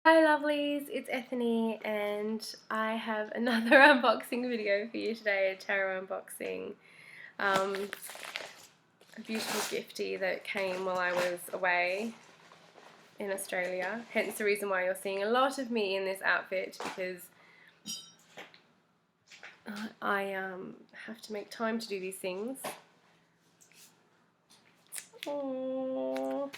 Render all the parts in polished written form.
Hi lovelies, it's Ethany and I have another unboxing video for you today, a tarot unboxing. A beautiful giftie that came while I was away in Australia, hence the reason why you're seeing a lot of me in this outfit, because I have to make time to do these things. Oh,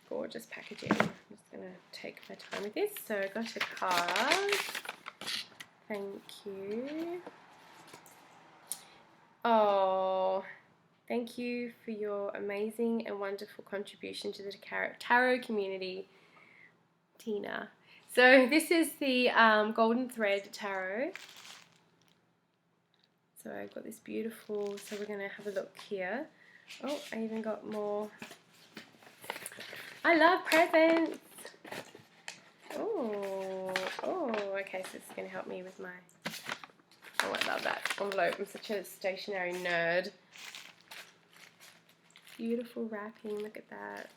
gorgeous packaging. I'm just going to take my time with this. So I got a card. Thank you. Oh, thank you for your amazing and wonderful contribution to the tarot community, Tina. So this is the Golden Thread Tarot. So I've got this beautiful, so we're going to have a look here. Oh, I even got more. I love presents. Oh, okay, so it's going to help me with my, oh, I love that envelope. I'm such a stationery nerd. Beautiful wrapping, look at that.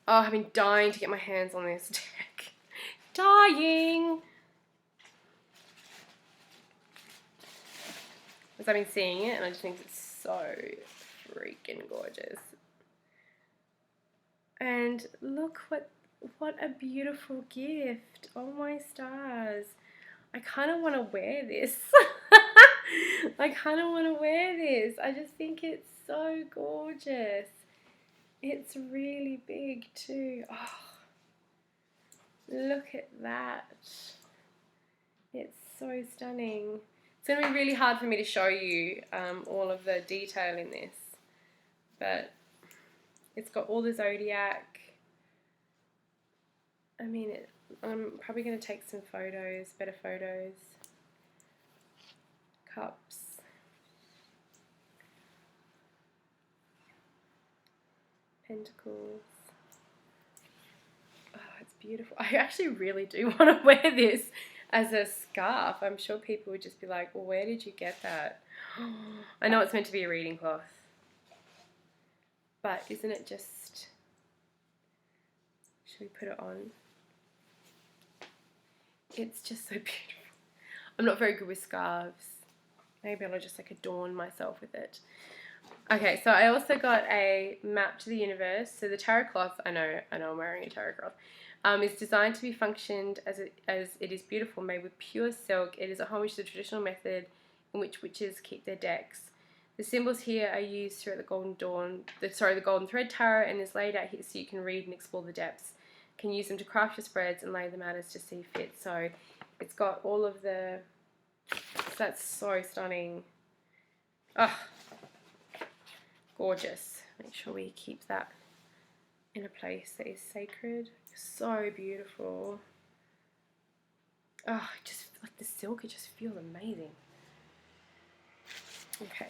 Oh, I've been dying to get my hands on this deck. Dying! Because I've been seeing it and I just think it's so freaking gorgeous. And look what a beautiful gift. Oh my stars. I kind of want to wear this. I kind of want to wear this. I just think it's so gorgeous. It's really big too. Oh, look at that. It's so stunning. It's going to be really hard for me to show you all of the detail in this, but it's got all the zodiac. I mean, I'm probably going to take some photos, better photos. Cups. Pentacles. Oh, it's beautiful. I actually really do want to wear this as a scarf. I'm sure people would just be like, well, where did you get that? I know it's meant to be a reading cloth, but isn't it just... Should we put it on? It's just so beautiful. I'm not very good with scarves. Maybe I'll just like adorn myself with it. Okay, so I also got a map to the universe. So the tarot cloth, I know I'm wearing a tarot cloth, is designed to be functioned as it is beautiful, made with pure silk. It is a homage to the traditional method in which witches keep their decks. The symbols here are used throughout the Golden Thread Tarot, and is laid out here so you can read and explore the depths. You can use them to craft your spreads and lay them out as to see fit. So it's got all of the... That's so stunning. Oh, gorgeous. Make sure we keep that in a place that is sacred. So beautiful. Oh, just like the silk, it just feels amazing. Okay.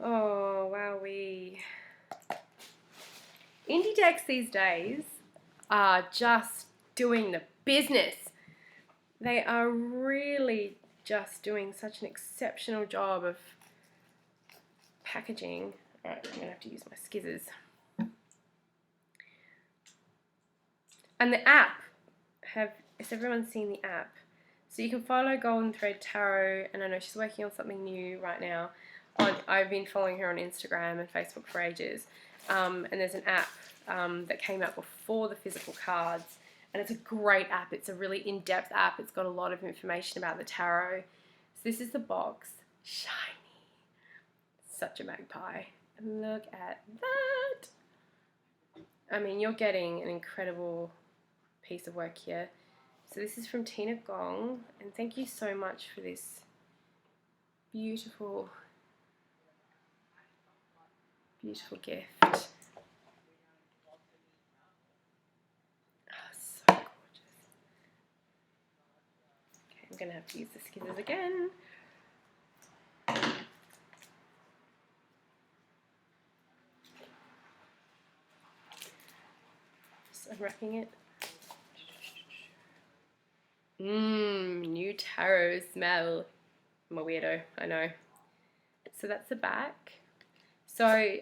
Oh, wowee. Indie decks these days are just doing the business. They are really just doing such an exceptional job of packaging. Alright, I'm going to have to use my skizzers. And the app, has everyone seen the app? So you can follow Golden Thread Tarot, and I know she's working on something new right now. I've been following her on Instagram and Facebook for ages. And there's an app that came out before the physical cards. And it's a great app. It's a really in-depth app. It's got a lot of information about the tarot. So this is the box. Shiny. Such a magpie. And look at that. I mean, you're getting an incredible piece of work here. So this is from Tina Gong. And thank you so much for this beautiful, beautiful gift. I'm going to have to use the skizzers again. Just unwrapping it. New tarot smell. I'm a weirdo, I know. So that's the back. So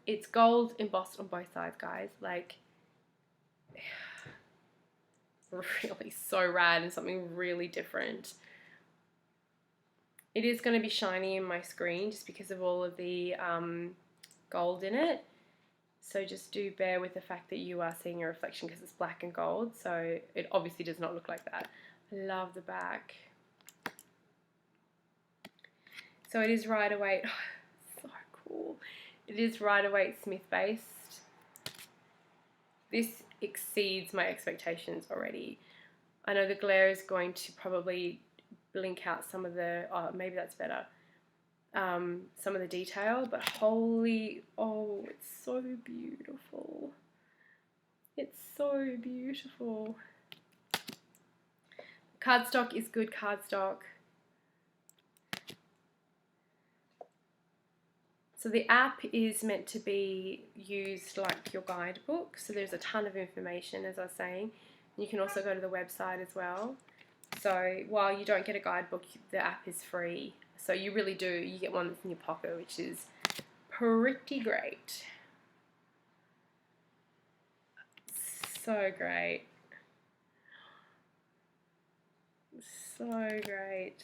It's gold embossed on both sides, guys. Like, really so rad and something really different. It is going to be shiny in my screen just because of all of the gold in it. So just do bear with the fact that you are seeing a reflection because it's black and gold. So it obviously does not look like that. I love the back. So it is Rider-Waite. So cool. It is Rider-Waite Smith based. This exceeds my expectations already. I know the glare is going to probably blink out some of the, oh, maybe that's better, some of the detail, but holy, oh, it's so beautiful. It's so beautiful. Cardstock is good cardstock. So the app is meant to be used like your guidebook. So there's a ton of information, as I was saying. You can also go to the website as well. So while you don't get a guidebook, the app is free. So you really do, you get one that's in your pocket, which is pretty great. So great. So great.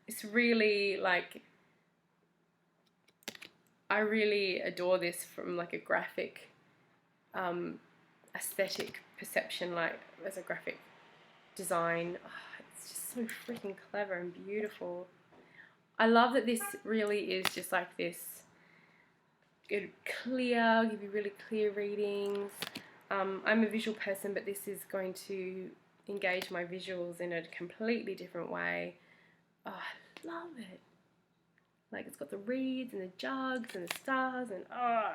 It's really like, I really adore this from like a graphic aesthetic perception, like as a graphic design. Oh, it's just so freaking clever and beautiful. I love that this really is just like this good, clear, give you really clear readings. I'm a visual person, but this is going to engage my visuals in a completely different way. Oh, I love it. Like, it's got the reeds and the jugs and the stars and oh.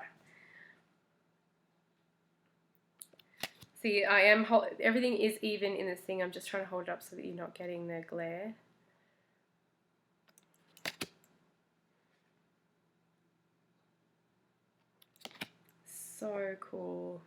See, everything is even in this thing. I'm just trying to hold it up so that you're not getting the glare. So cool.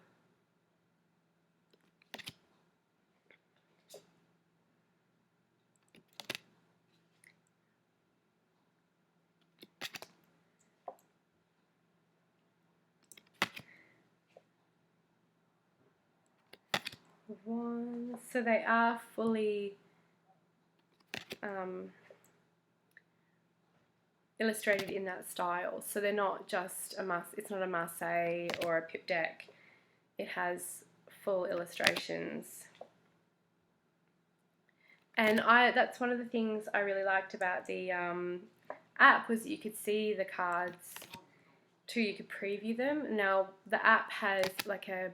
So they are fully illustrated in that style. So they're not just it's not a Marseille or a Pip deck. It has full illustrations. And that's one of the things I really liked about the app was that you could see the cards too. You could preview them. Now the app has like a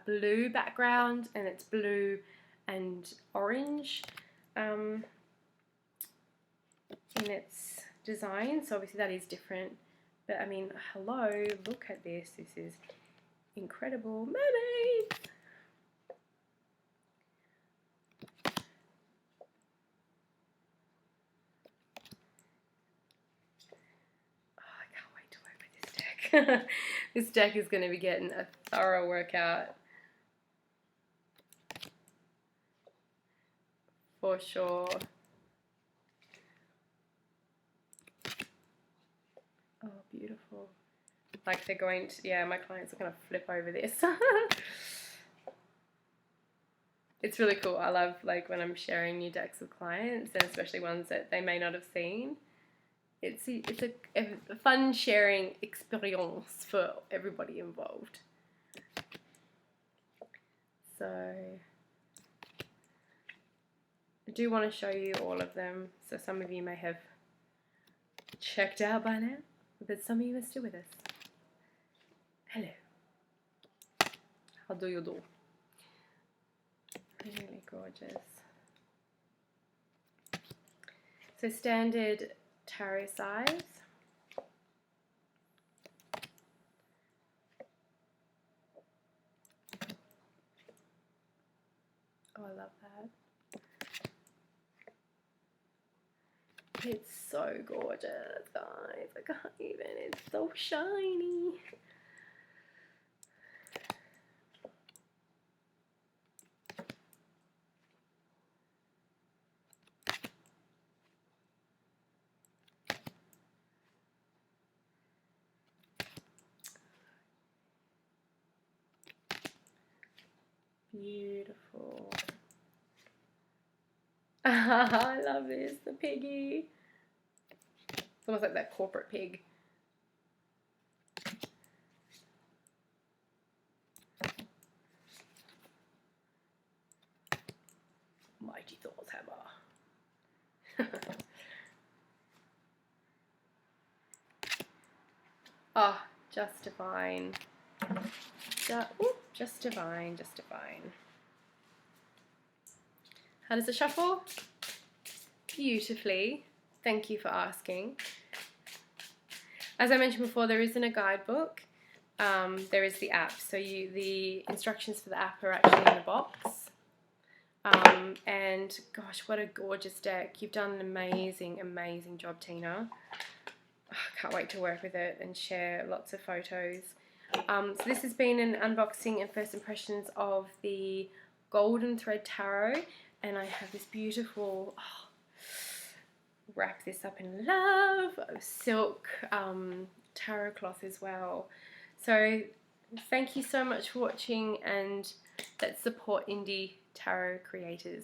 blue background, and it's blue and orange in its design, so obviously that is different. But I mean, hello, look at this. This is incredible. Mermaids! Oh, I can't wait to work with this deck. This deck is going to be getting a thorough workout. For sure. Oh, beautiful. Like they're going to, yeah, my clients are going to flip over this. It's really cool. I love like when I'm sharing new decks with clients, and especially ones that they may not have seen. It's a fun sharing experience for everybody involved. So I do want to show you all of them. So some of you may have checked out by now, but some of you are still with us. Hello. How do you do? Really gorgeous. So standard tarot size. Oh, I love that. It's so gorgeous, guys. I can't even. It's so shiny. Beautiful. I love this, the piggy. It's almost like that corporate pig. Mighty Thor's hammer. Oh, just divine. Just divine, just divine. How does it shuffle? Beautifully. Thank you for asking. As I mentioned before, there isn't a guidebook. There is the app. So the instructions for the app are actually in the box. And gosh, what a gorgeous deck. You've done an amazing, amazing job, Tina. I can't wait to work with it and share lots of photos. So this has been an unboxing and first impressions of the Golden Thread Tarot, and I have this beautiful, wrap this up in love, silk tarot cloth as well. So thank you so much for watching, and let's support indie tarot creators.